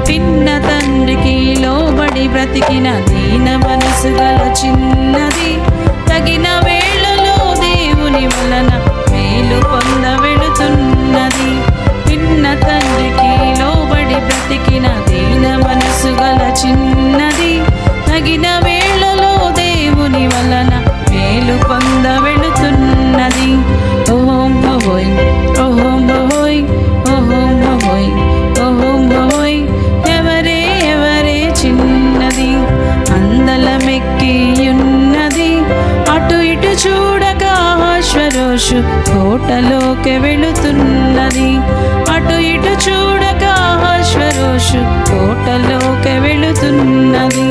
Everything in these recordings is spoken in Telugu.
పిన్న తండ్రికి లోబడి బ్రతికిన దీన మనసు గల చిన్నది తగిన వేళలో దేవుని వలన మేలు పొంద వెళుతున్నది పిన్న తండ్రికి లోబడి బ్రతికిన దీన మనసు గల చిన్నది తగిన వేళలో దేవుని వలన మేలు పొంద వెళుతున్నది ఓం హోయ్ ఓం హోయ్ ఓం హోయ్ ఓం హోయ్ ఎవరే ఎవరే చిన్నది అందలమెక్కియున్నది అటు ఇటు చూడగా అశ్వరోషు కోటలోకి వెళుతున్నది అటు ఇటు చూడగా అశ్వరోషు కోటలోకి వెళుతున్నది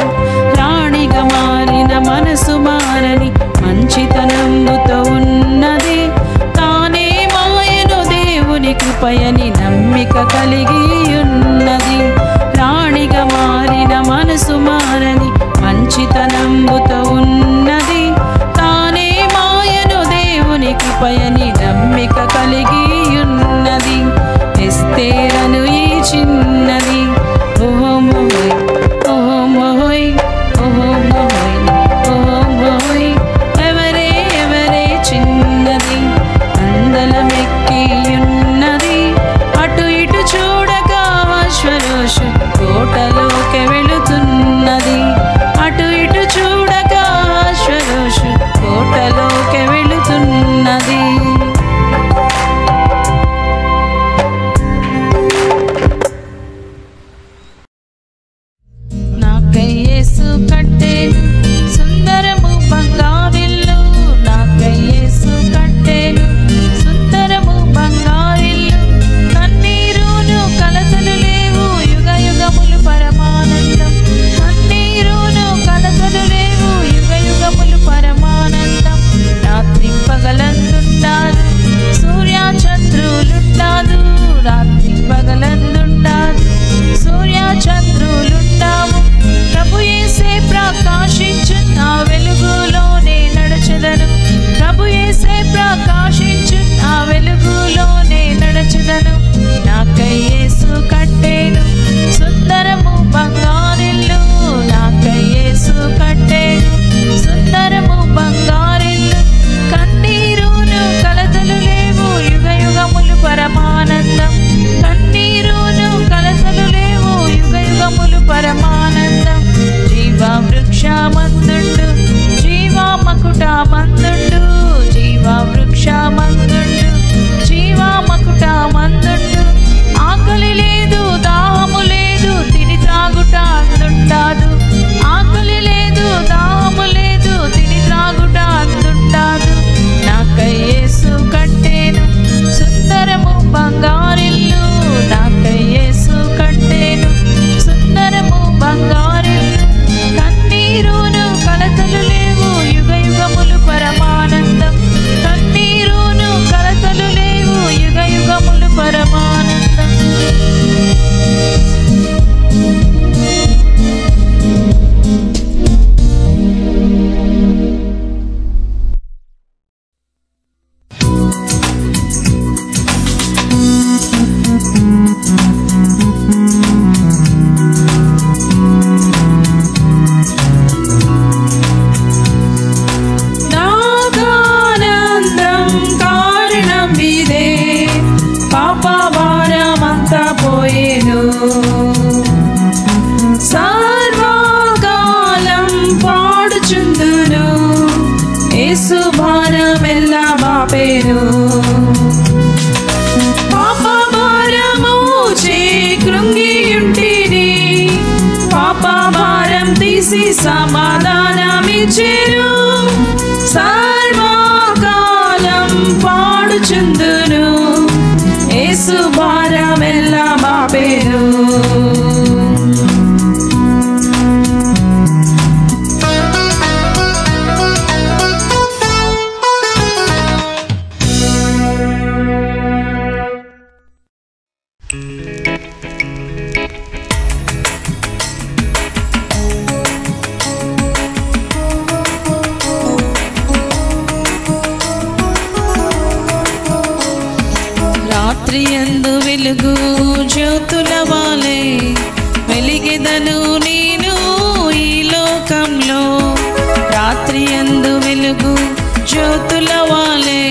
రాణిగా మారిన మనసు మారని మంచితనంబుతో ఉన్నది తానే మాయను దేవుని కృపయని నమ్మిక కలిగి ఉన్నది రాణిగా మారిన మనసు మారని మంచితనంబుతో ఉన్నది తానే మాయను దేవుని కృపయని నమ్మిక కలిగి ఉన్నది ఎస్తేరను ఈ చిన్నది ఓం హోయ్ ఓం హోయ్ ఓం హోయ్ ఓం హోయ్ ఎవరే ఎవరే చిన్నది అందలమెక్కియున్నది అటు ఇటు చూడగా అశ్వరోషు కోటలోకి వెళుతున్నది అటు ఇటు చూడగా అశ్వరోషు కోటలోకి వెళుతున్నది నాకై యేసు కట్టెను సుందరము బంగారిల్లు నాకై యేసు కట్టెను సుందరము బంగారిల్లు కన్నీరును కలతలు లేవు యుగ యుగములు పరమానందం కన్నీరును కలతలు లేవు యుగ యుగములు పరమానందం రాత్రి పగలందుంటాదు సూర్య చంద్రులుంటాదు రాత్రి పగలందుంటాదు సూర్య చంద్రులుంటావు ప్రభు యేసే ప్రకాశించు నా వెలుగులోనే నడచెదను ప్రభు యేసే ప్రకాశించు నా వెలుగులోనే నడచెదను నాకై యేసు కట్టెను సుందరము బంగారిల్లు నాకై యేసు కట్టెను సుందరము బంగారిల్లు కన్నీరును కలతలు లేవు యుగ యుగములు పరమానందం కన్నీరును కలతలు లేవు యుగ యుగములు పరమానందం జీవా వృక్షమందుండు జీవా మకుటమందుండు జీవా వృక్షమందుండు జీవా మకుటమందుండు ఆకలి లేదు దాహము లేదు తిని త్రాగుట అందుంటాదు ఆకలి లేదు దాహము లేదు తిని త్రాగుట అందుంటాదు నాకై యేసు కట్టెను సుందరము బంగారిల్లు నాకై యేసు కట్టెను సుందరము బంగారిల్లు కన్నీరును కలతలు లేవు యుగ యుగములు పరమానందం కన్నీరును కలతలు లేవు యుగ యుగములు పరమానందం నాగానందం కారణం ఇదే పాప భారమంతా పోయేను సర్వకాలం పాడుచుందును యేసు భారమెల్లా బాపేను పాప భారము చే కృంగియుంటిని పాప భారం తీసి సమాధానమిచ్చెను సర్వకాలం పాడుచుందును యేసు భారమెల్లా బాపేను రాత్రి యందు వెలుగు జ్యోతుల వాలే వెలిగెదను నేను ఈ లోకంలో, రాత్రి యందు వెలుగు జ్యోతుల వాలే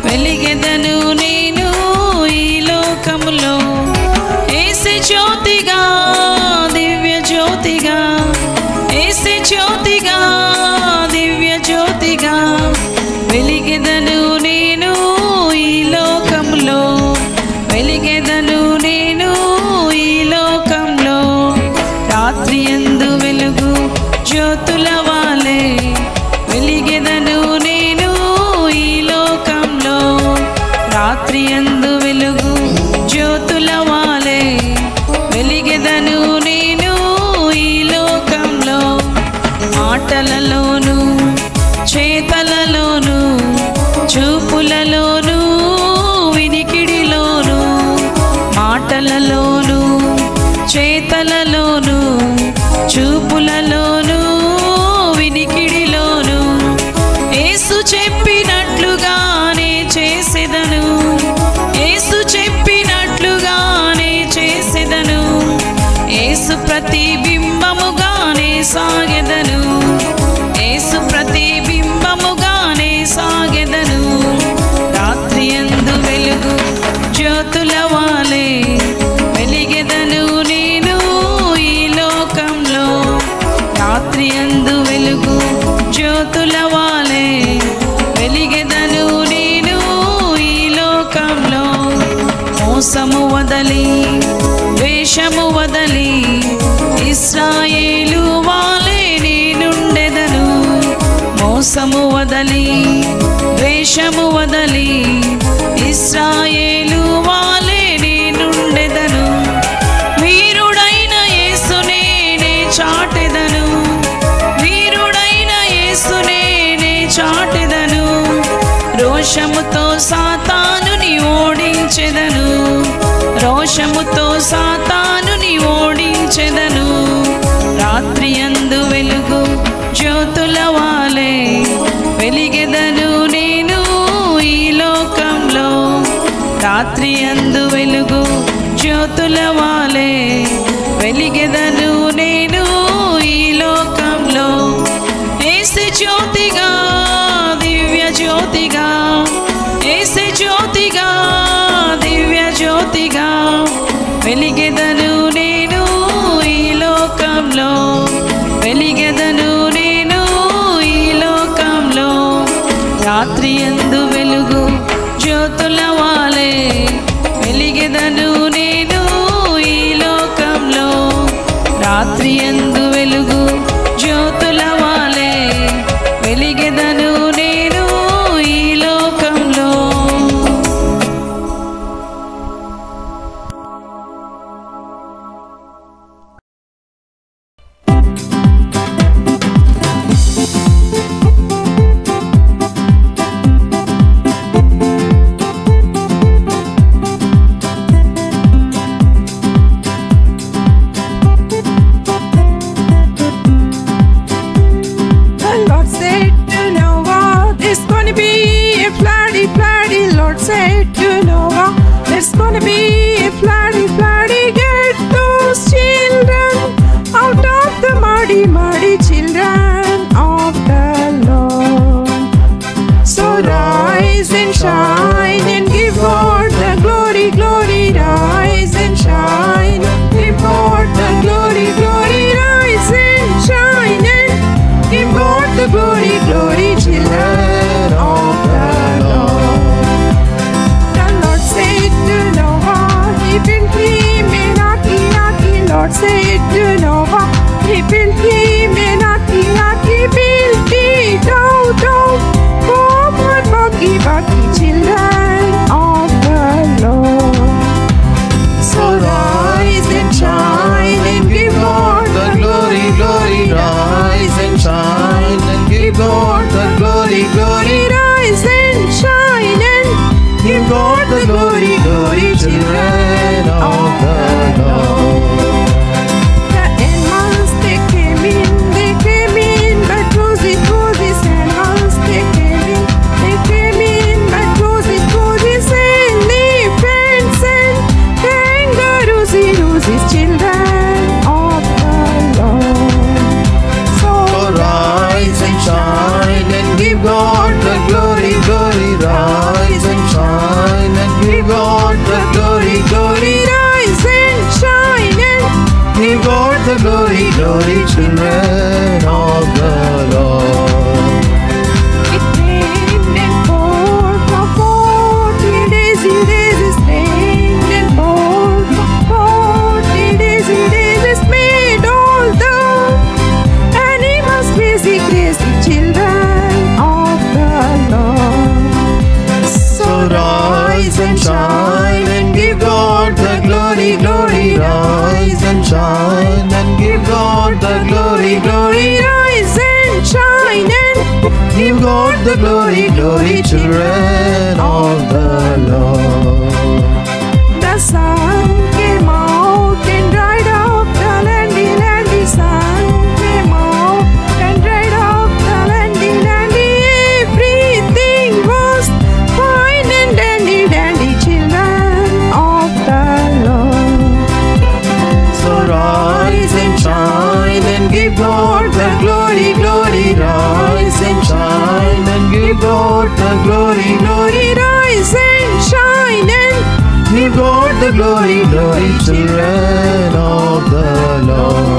వెలిగెదను నేను ఈ లోకములో. యేసు జ్యోతిగా దివ్య జ్యోతిగా, యేసు జ్యోతిగా దివ్య జ్యోతిగా వెలిగెదను నేను ఈ లోకంలో, వెలిగెదను నేను ఈ లోకంలో. రాత్రి యందు వెలుగు జ్యోతుల వాలే వెలిగెదను నేను ఈ లోకంలో, రాత్రి యందు వెలుగు జ్యోతుల వాలే వెలిగెదను నేను ఈ లోకంలో. మాటలలోను చేతలలోను చూపులలోను వినికిడిలోను, మాటలలోను చేతలలోను చూపులలోను వినికిడిలోను యేసు చెప్పినట్లుగానే చేసెదను, యేసు చెప్పినట్లుగానే చేసెదను. యేసు ప్రతిబింబముగానే సాగెదను, యేసు ప్రతిబింబముగానే సాగెదను. రాత్రి యందు వెలుగు జ్యోతుల వాలే వెలిగెదను నేను ఈ లోకంలో, రాత్రి యందు వెలుగు జ్యోతుల వాలే వెలిగెదను నేను ఈ లోకంలో. మోసము వదలి వేషము వదలి ఇశ్రాయేలు వాలే నేనుండెదను, మోసము వదలి వేషము వదలి ఇశ్రాయేలు వాలే నేనుండెదను. వీరుడైన యేసునే నే చాటెదను, వీరుడైన యేసునే నే చాటెదను. రోషముతో సాతానుని ఓడించెదను, రోషముతో సాతానుని ఓడించెదను. రాత్రి యందు వెలుగు జ్యోతుల వాలే వెలిగెదను నేను ఈ లోకంలో, రాత్రి యందు వెలుగు జ్యోతుల వాలే వెలిగెదను నేను ఈ లోకంలో. యేసు జ్యోతిగా దివ్య జ్యోతిగా, యేసు జ్యోతిగా దివ్య జ్యోతిగా వెలిగెదను నేను ఈ లోకంలో, వెలిగెదను నేను ఈ లోకంలో. రాత్రి యందు వెలుగు జ్యోతుల వాలే వెలిగెదను నేను ఈ లోకంలో, రాత్రి యందు వెలుగు జ్యోతుల వాలే వెలిగెదను నేను ఈ లోకంలో. Built him in a built it out, children of the Lord. It rained and poured for 40 days. It rained and poured for 40 days. It made all the animals crazy, crazy children of the Lord. So rise and shine and give God the glory, glory. Rise and shine and give God the glory, glory. Rise and shine and Give God the glory, glory, children of the Lord. the sun came out and dried up the landy, landy. Sun came out and dried up the landy, landy. Everything was fine and dandy, dandy, children of the Lord. So rise and shine and give God the glory, glory. Rise and shine and give God the glory, glory. Rise and shine and Give God the glory, glory, children of the Lord.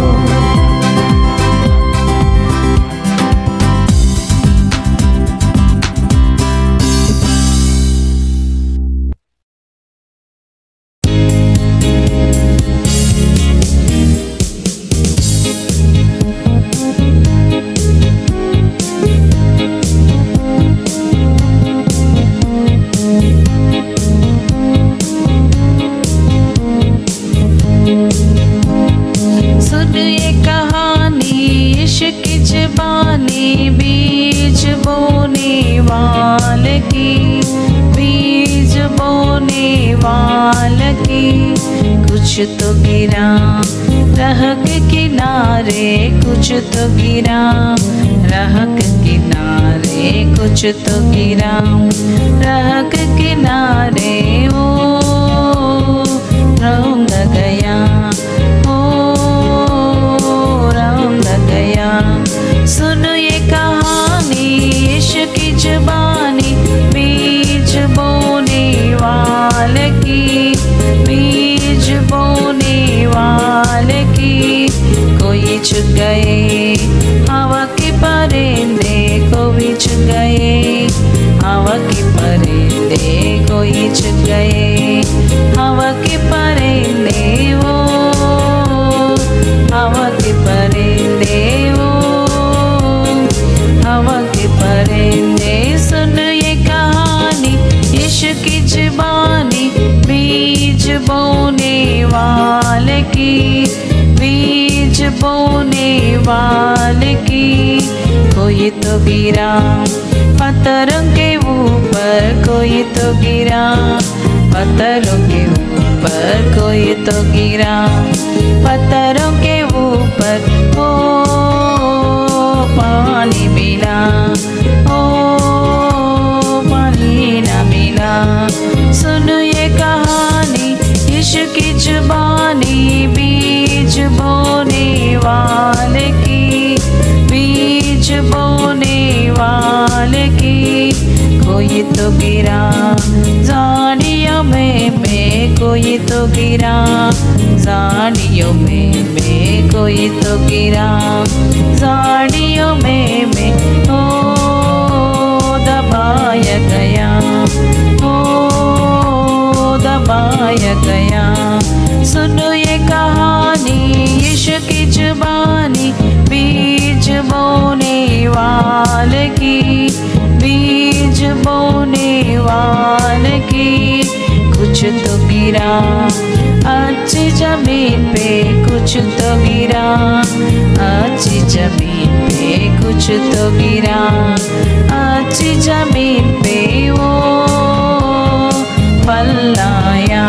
सुन ये कहानी इश्क की ज़बानी बीज बोने वाले की, बीज बोने वाले की। कुछ तो गिरा राह के किनारे, कुछ तो गिरा राह के किनारे, कुछ तो गिरा राह के किनारे। ओ रौंद गया, ओ रौंद गया। सुनो ये कहानी इश्क की ज़बानी बीज बोने वाले की, बीज बोने वाले की। कोई छुप गए हवा के परिंदे, कोई छुप गए हवा के परिंदे, कोई छुप गए हवा के परिंदे। वो हवा के परिंदे, वो हवा के परिंदे। सुन ये कहानी इश्क की ज़बानी बीज बोने वाले की, बीज बोने वाले की। कोई तो गिरा पत्थरों के ऊपर, कोई तो गिरा पत्थरों के ऊपर, कोई तो गिरा पत्थरों के ऊपर। ओ पानी मिला, ओ पानी न मिला। सुनो ये कहानी इश्क की ज़बानी बीज बोने वाले की, बीज बोने वाले की। कोई तो गिरा झाड़ियों में, कोई तो गिरा झाड़ियों में, कोई तो गिरा झाड़ियों में। ओ दबाया गया, ओ दबाया गया। सुनो ये कहानी इश्क की ज़बानी बीज बोने वाले की, बीज बोने वाले की। कुछ तो गिरा अच्छी ज़मीन पे, कुछ तो गिरा अच्छी ज़मीन पे, कुछ तो गिरा अच्छी ज़मीन पे। वो फल आया,